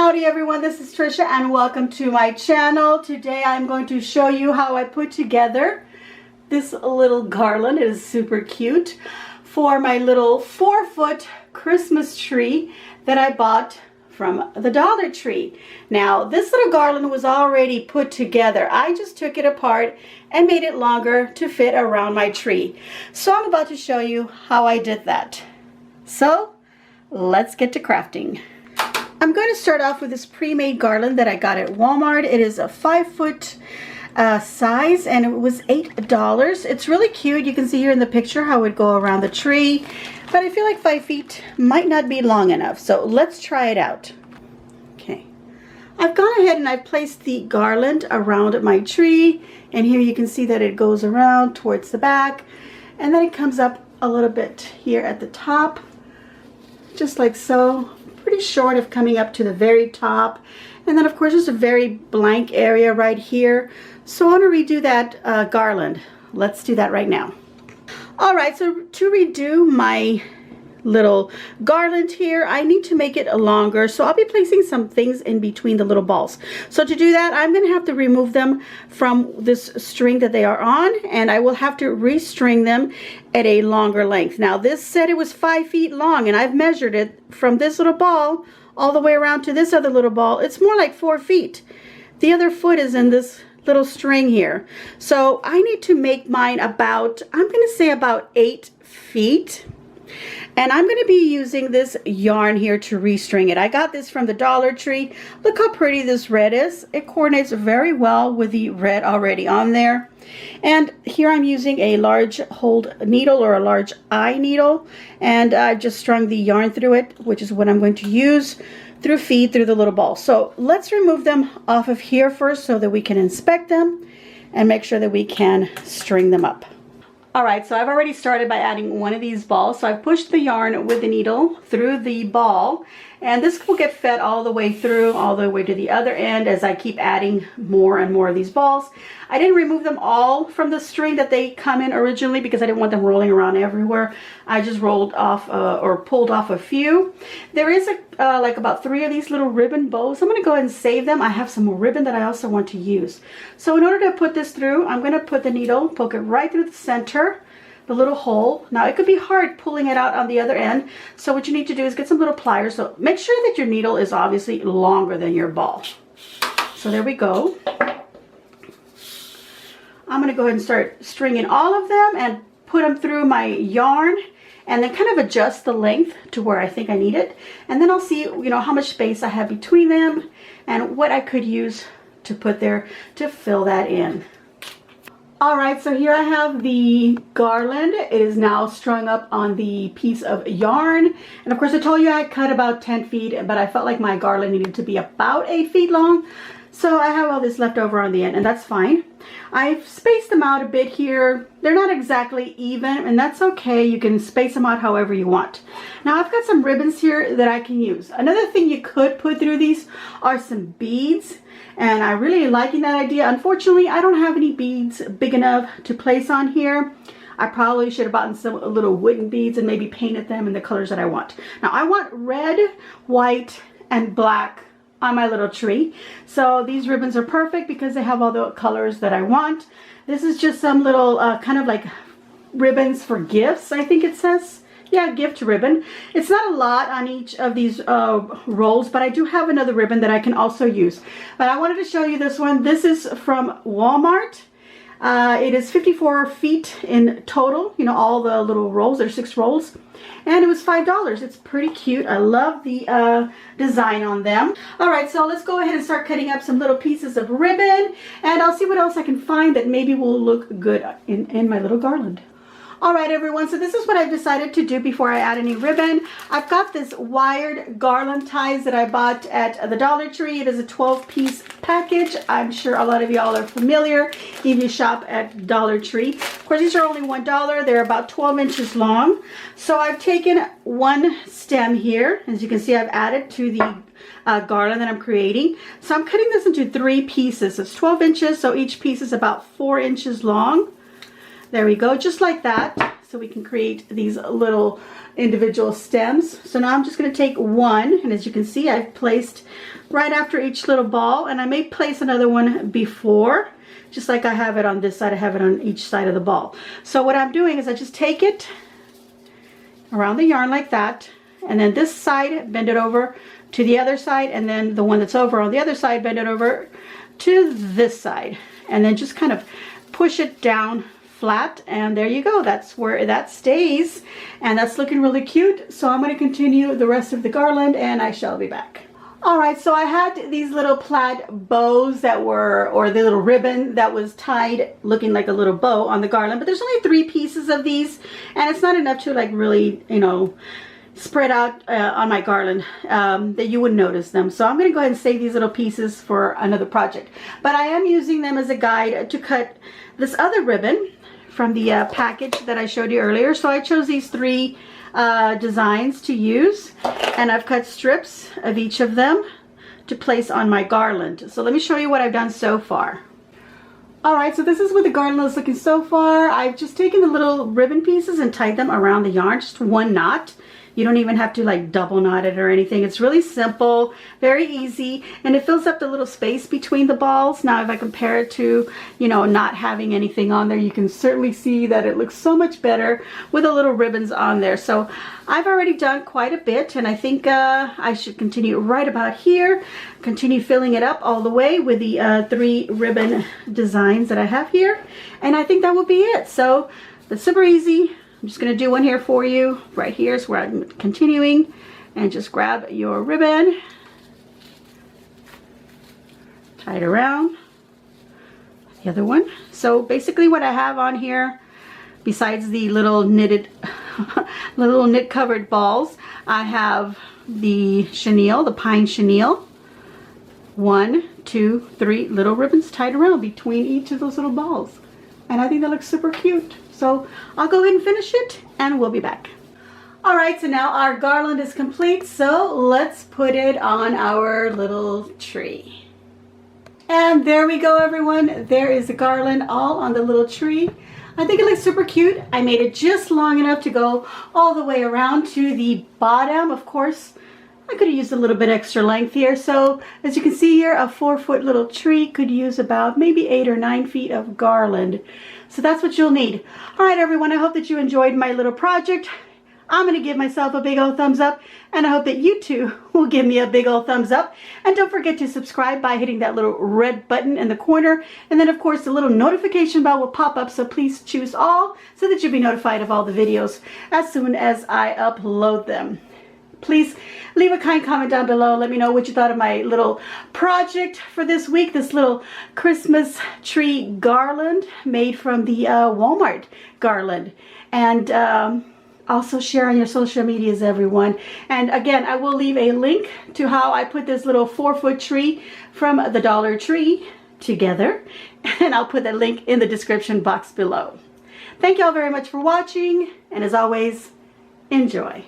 Howdy everyone, this is Trisha and welcome to my channel. Today I'm going to show you how I put together this little garland. It is super cute for my little 4-foot Christmas tree that I bought from the Dollar Tree. Now this little garland was already put together. I just took it apart and made it longer to fit around my tree. So I'm about to show you how I did that. So let's get to crafting. I'm going to start off with this pre-made garland that I got at Walmart. It is a 5-foot size and it was $8. It's really cute. You can see here in the picture how it would go around the tree, but I feel like 5 feet might not be long enough. So let's try it out. Okay, I've gone ahead and I've placed the garland around my tree, and here you can see that it goes around towards the back and then it comes up a little bit here at the top, just like so. Pretty short of coming up to the very top, and then of course there's a very blank area right here, so I want to redo that garland. Let's do that right now. All right, so to redo my little garland here, I need to make it longer, so I'll be placing some things in between the little balls. So to do that, I'm going to have to remove them from this string that they are on, and I will have to restring them at a longer length. Now this said it was 5 feet long, and I've measured it from this little ball all the way around to this other little ball. It's more like 4 feet. The other foot is in this little string here, so I need to make mine about, I'm going to say about 8 feet. And I'm going to be using this yarn here to restring it. I got this from the Dollar Tree. Look how pretty this red is. It coordinates very well with the red already on there. And here I'm using a large hold needle, or a large eye needle, and I've just strung the yarn through it, which is what I'm going to use through feed through the little ball. So let's remove them off of here first so that we can inspect them and make sure that we can string them up. Alright, so I've already started by adding one of these balls. So I've pushed the yarn with the needle through the ball, and this will get fed all the way through, all the way to the other end as I keep adding more and more of these balls. I didn't remove them all from the string that they come in originally because I didn't want them rolling around everywhere. I just rolled off or pulled off a few. There is like about 3 of these little ribbon bows. I'm going to go ahead and save them. I have some more ribbon that I also want to use. So in order to put this through, I'm going to put the needle, poke it right through the center, the little hole. Now it could be hard pulling it out on the other end, so what you need to do is get some little pliers. So make sure that your needle is obviously longer than your ball. So there we go. I'm going to go ahead and start stringing all of them and put them through my yarn, and then kind of adjust the length to where I think I need it, and then I'll see, you know, how much space I have between them and what I could use to put there to fill that in. Alright, so here I have the garland. It is now strung up on the piece of yarn, and of course I told you I cut about 10 feet, but I felt like my garland needed to be about 8 feet long, so I have all this left over on the end, and that's fine. I've spaced them out a bit here. They're not exactly even, and that's okay. You can space them out however you want. Now I've got some ribbons here that I can use. Another thing you could put through these are some beads, and I'm really liking that idea. Unfortunately, I don't have any beads big enough to place on here. I probably should have bought some little wooden beads and maybe painted them in the colors that I want. Now I want red, white, and black on my little tree. So these ribbons are perfect because they have all the colors that I want. This is just some little kind of like ribbons for gifts, I think it says. Yeah, gift ribbon. It's not a lot on each of these rolls, but I do have another ribbon that I can also use. But I wanted to show you this one. This is from Walmart. It is 54 feet in total, you know, all the little rolls. There's 6 rolls, and it was $5. It's pretty cute. I love the design on them. All right, so let's go ahead and start cutting up some little pieces of ribbon, and I'll see what else I can find that maybe will look good in my little garland. Alright everyone, so this is what I've decided to do before I add any ribbon. I've got this wired garland ties that I bought at the Dollar Tree. It is a 12-piece package. I'm sure a lot of y'all are familiar if you shop at Dollar Tree. Of course, these are only $1. They're about 12 inches long. So I've taken one stem here. As you can see, I've added to the garland that I'm creating. So I'm cutting this into 3 pieces. It's 12 inches, so each piece is about 4 inches long. There we go, just like that. so we can create these little individual stems. So now I'm just going to take one, and as you can see, I've placed right after each little ball, and I may place another one before, just like I have it on this side. I have it on each side of the ball. So what I'm doing is I just take it around the yarn like that, and then this side, bend it over to the other side, and then the one that's over on the other side, bend it over to this side, and then just kind of push it down flat, and there you go. That's where that stays, and that's looking really cute. So I'm going to continue the rest of the garland, and I shall be back. Alright, so I had these little plaid bows that were, or the little ribbon that was tied looking like a little bow on the garland, but there's only 3 pieces of these, and it's not enough to like really, you know, spread out on my garland that you would notice them. So I'm going to go ahead and save these little pieces for another project. But I am using them as a guide to cut this other ribbon from the package that I showed you earlier. So I chose these 3 designs to use, and I've cut strips of each of them to place on my garland. So let me show you what I've done so far. Alright, so this is what the garland is looking so far. I've just taken the little ribbon pieces and tied them around the yarn, just 1 knot. You don't even have to like double knot it or anything. It's really simple, very easy, and it fills up the little space between the balls. Now if I compare it to, you know, not having anything on there, you can certainly see that it looks so much better with the little ribbons on there. So I've already done quite a bit, and I think I should continue right about here, continue filling it up all the way with the 3 ribbon designs that I have here, and I think that will be it. So that's super easy. I'm just going to do one here for you. Right here is where I'm continuing. And just grab your ribbon. Tie it around the other one. So basically what I have on here, besides the little knitted, little knit covered balls, I have the chenille, the pine chenille. 1, 2, 3 little ribbons tied around between each of those little balls. And I think that looks super cute. So I'll go ahead and finish it, and we'll be back. Alright, so now our garland is complete, so let's put it on our little tree. And there we go, everyone. There is the garland all on the little tree. I think it looks super cute. I made it just long enough to go all the way around to the bottom. Of course, I could have used a little bit extra length here. So as you can see here, a 4-foot little tree could use about maybe 8 or 9 feet of garland. So that's what you'll need. All right, everyone, I hope that you enjoyed my little project. I'm going to give myself a big old thumbs up, and I hope that you too will give me a big old thumbs up. And don't forget to subscribe by hitting that little red button in the corner. And then, of course, the little notification bell will pop up, so please choose all so that you'll be notified of all the videos as soon as I upload them. Please leave a kind comment down below. Let me know what you thought of my little project for this week, this little Christmas tree garland made from the Walmart garland. And also share on your social medias, everyone. And again, I will leave a link to how I put this little 4-foot tree from the Dollar Tree together. And I'll put that link in the description box below. Thank you all very much for watching. And as always, enjoy.